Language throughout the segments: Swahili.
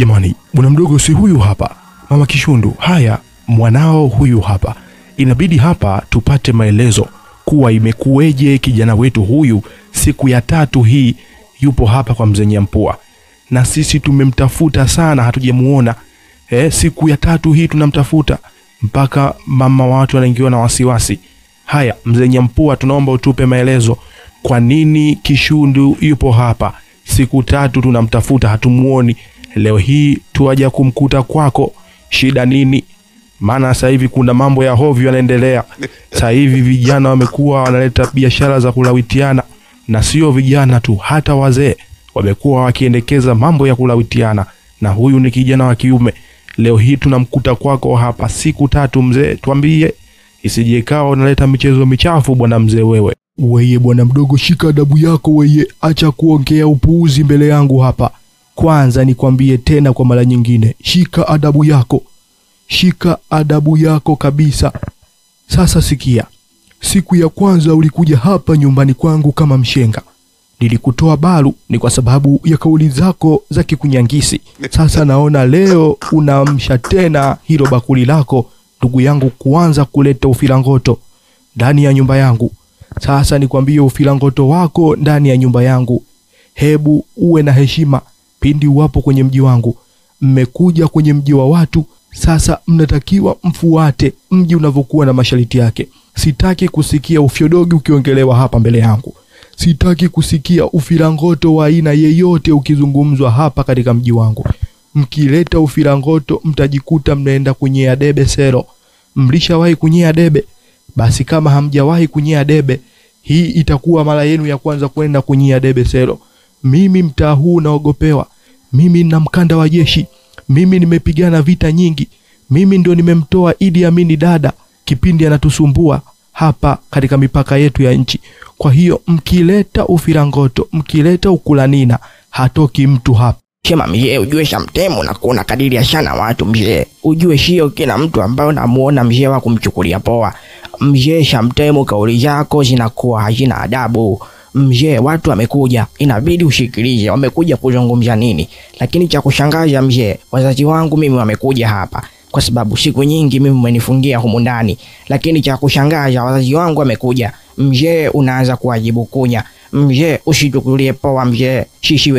jamani, bwana mdogo si huyu hapa. Mama Kishundu, haya mwanao huyu hapa. Inabidi hapa tupate maelezo kuwa imekuweje kijana wetu huyu siku ya 3 hii yupo hapa kwa mzee Nyampua. Na sisi tumemtafuta sana hatujamuona. Siku ya 3 hii tunamtafuta mpaka mama watu anaingiwa na wasiwasi. Haya mzee Nyampua, tunaomba utupe maelezo. Kwa nini Kishundu yupo hapa? Siku 3 tunamtafuta hatumuoni. Leo hii tuaja kumkuta kwako. Shida nini? Maana sasa hivi kuna mambo ya hovyo yanaendelea. Sasa hivi vijana wamekuwa wanaleta biashara za kulawitiana, na sio vijana tu, hata wazee wamekuwa wakiendekeza mambo ya kulawitiana, na huyu ni kijana wa kiume. Leo hii tunamkuta kwako hapa siku 3 mzee, tuambie isije ikawa unaleta michezo michafu bwana mzee wewe. Weye bwana mdogo, shika adabu yako weye, acha kuongea upuuzi mbele yangu hapa. Kwanza nikwambie tena kwa mara nyingine, shika adabu yako. Shika adabu yako kabisa. Sasa sikia. Siku ya kwanza ulikuja hapa nyumbani kwangu kama mshenga. Nilikutoa baru ni kwa sababu ya kauli zako za kikunyangisi. Sasa naona leo unaamsha tena hilo bakuli lako ndugu yangu, kuanza kuleta ufilangoto ndani ya nyumba yangu. Sasa nikwambie, ufilangoto wako ndani ya nyumba yangu, hebu uwe na heshima pindi uwapo kwenye mji wangu. Mmekuja kwenye mji wa watu, sasa mnatakiwa mfuate mji unavyokuwa na masharti yake. Sitaki kusikia ufyodogi ukiongelewa hapa mbele yangu. Sitaki kusikia ufilangoto wa aina yeyote ukizungumzwa hapa katika mji wangu. Mkileta ufilangoto mtajikuta mnaenda kunyea debe sero. Mlishawahi kunyea debe? Basi kama hamjawahi kunyea debe, hii itakuwa mara yenu ya kwanza kwenda kunyea debe sero. Mimi mtaa huu naogopewa. Mimi nina mkanda wa jeshi. Mimi nimepigana vita nyingi. Mimi ndio nimemtoa Idi Amini dada kipindi anatusumbua hapa katika mipaka yetu ya nchi. Kwa hiyo mkileta ufilangoto, mkileta ukulanina, hatoki mtu hapa. Shema mzee, ujue Shamtemu na kuona kadiri ya shana watu mzee. Ujue sio kila mtu ambaye unamuona mzee wa kumchukulia poa. Mzee Shamtemu, kauli zako zinakuwa hazina adabu. Mzee, watu wamekuja, inabidi ushikilize wamekuja kuzungumza nini. Lakini cha kushangaza mzee, wazazi wangu mimi wamekuja hapa kwa sababu siku nyingi mimi mmenifungia humu ndani. Lakini cha kushangaza wazazi wangu wamekuja. Mzee, unaanza kuwajibu kunya. Mzee, usitukulie poa mzee. Sisi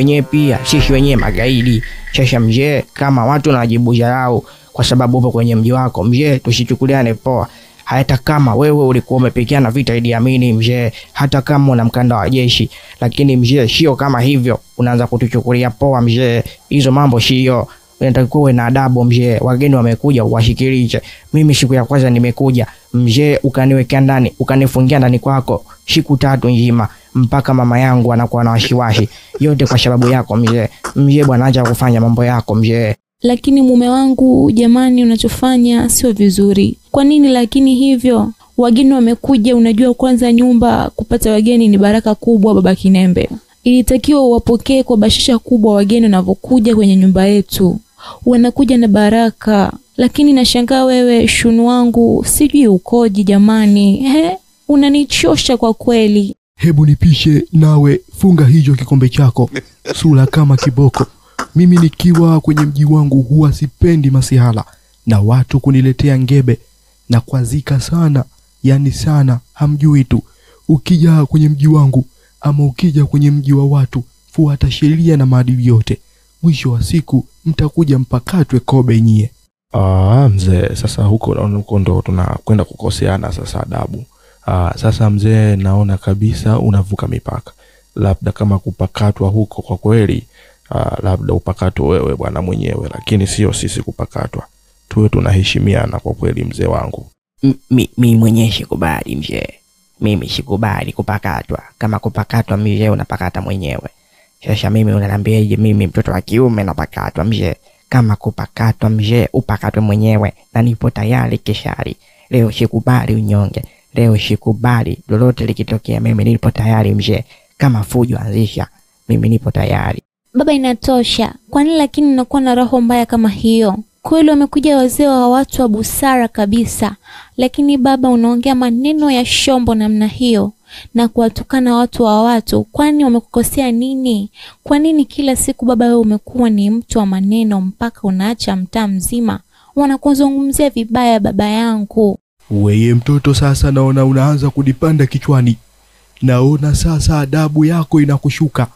wenyewe magaidi. Sasa mzee, kama watu wanajibu yao kwa sababu upo kwenye mji wako mzee, tusichukuliane poa. Hata kama wewe ulikuwa umepigana vita Idi Amini mzee, hata kama una mkanda wa jeshi, lakini mzee sio kama hivyo unaanza kutuchukulia poa mzee. Hizo mambo sio. Unatakiwa uwe na adabu mzee. Wageni wamekuja uwashikilize. Mimi siku ya kwanza nimekuja mzee, ukaniwekea ndani, ukanifungia ndani kwako siku 3 nzima mpaka mama yangu anakuwa na wasiwasi. Yote kwa sababu yako mzee. Mzee bwana, acha kufanya mambo yako mzee. Lakini mume wangu, jamani, unachofanya sio vizuri. Kwa nini lakini hivyo? Wageni wamekuja, unajua kwanza nyumba kupata wageni ni baraka kubwa baba Kinembe. Ilitakiwa uwapokee kwa bashasha kubwa wageni wanavyokuja kwenye nyumba yetu. Wanakuja na baraka. Lakini nashangaa wewe Shunu wangu, sijui ukoje jamani. Unanichosha kwa kweli. Hebu nipishe nawe, funga hicho kikombe chako. Sula kama kiboko. Mimi nikiwa kwenye mji wangu huwa sipendi masihala na watu kuniletea ngebe na kwazika sana, yani sana, hamjui tu. Ukija kwenye mji wangu ama ukija kwenye mji wa watu, fuata sheria na maadili yote. Mwisho wa siku mtakuja mpakatwe kobe nyie. Mzee, sasa huko ndo tunakwenda kukoseana sasa adabu. Sasa mzee, naona kabisa unavuka mipaka. Labda kama kupakatwa huko kwa kweli, labda upakatwe wewe bwana mwenyewe, lakini sio sisi kupakatwa. Tuwe tunaheshimiana kwa kweli mzee wangu. Mimi mwenyewe sikubali mzee. Mimi sikubali kupakatwa. Kama kupakatwa mzee unapakata mwenyewe. Sasa mimi unaniambiaje mimi mtoto wa kiume napakatwa mzee? Kama kupakatwa mzee upakatwe mwenyewe, na nipo tayari kishari. Leo sikubali unyonge. Leo sikubali lolote likitokea, mimi nipo tayari mzee. Kama fujo anzisha, mimi nipo tayari. Baba, inatosha. Kwa nini lakini unakuwa na roho mbaya kama hiyo? Kweli wamekuja wazee wa watu wa busara kabisa, lakini baba unaongea maneno ya shombo namna hiyo. na kuwatukana watu wa watu. Kwani wamekukosea nini? Kwa nini kila siku baba wewe umekuwa ni mtu wa maneno mpaka unaacha mtaa mzima wanakuzungumzia vibaya baba yangu? Weye mtoto, sasa naona unaanza kunipanda kichwani. Naona sasa adabu yako inakushuka.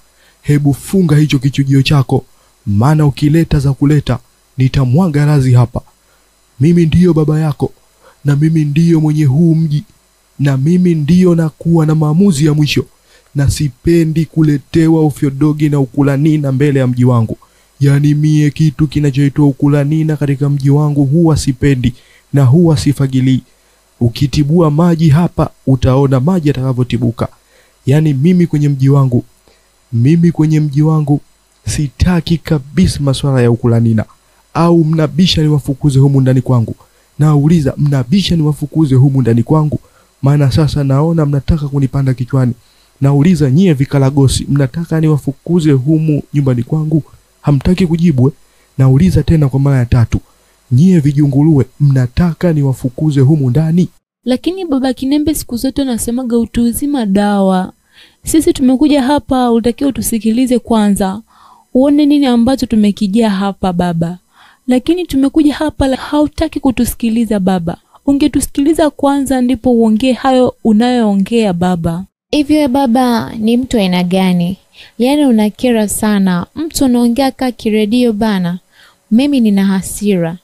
Hebu funga hicho kichujio chako, maana ukileta za kuleta nitamwaga razi hapa. Mimi ndiyo baba yako, na mimi ndiyo mwenye huu mji, na mimi ndiyo nakuwa na maamuzi ya mwisho, na sipendi kuletewa ufyodogi na ukulanina mbele ya mji wangu. Yani mie kitu kinachoitwa ukulanina katika mji wangu huwa sipendi na huwa sifagili. Ukitibua maji hapa utaona maji yatakavyotibuka. Yani mimi kwenye mji wangu sitaki kabisa masuala ya ukulanina. Au mnabisha niwafukuze humu ndani kwangu? Nauliza, mnabisha niwafukuze humu ndani kwangu? Maana sasa naona mnataka kunipanda kichwani. Nauliza, nyie vikalagosi, mnataka niwafukuze humu nyumbani kwangu? Hamtaki kujibu. Nauliza tena kwa mara ya 3. Nyie vijungulue, mnataka niwafukuze humu ndani? Lakini baba Kinembe siku zote anasemaga utu uzima dawa. Sisi tumekuja hapa, utakiwa tusikilize kwanza. Uone nini ambacho tumekijia hapa baba. Lakini tumekuja hapa hautaki kutusikiliza baba. Ungetusikiliza kwanza ndipo uongee hayo unayoongea baba. Hivyo baba ni mtu aina gani? Yaani unakera sana. Mtu unaongea kama kiredio bana. Mimi nina hasira.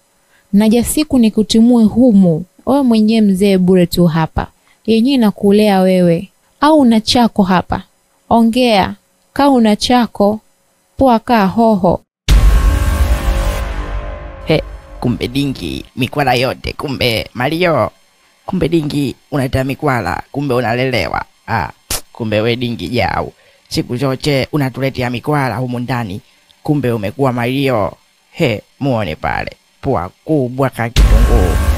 Naja siku nikutimue humu. Wewe mwenyewe mzee bure tu hapa. Yenyewe nakulea wewe. Au una chako hapa? Ongea. Kama una chako, poa kaa hoho. Kumbe Dingi mikwala yote, kumbe Mario. Kumbe Dingi unaita mikwala, kumbe unalelewa. Kumbe we Dingi jao. Siku zote unatuletea mikwala humu ndani, kumbe umekuwa Mario. Muone pale, pua kubwa kama kitunguu.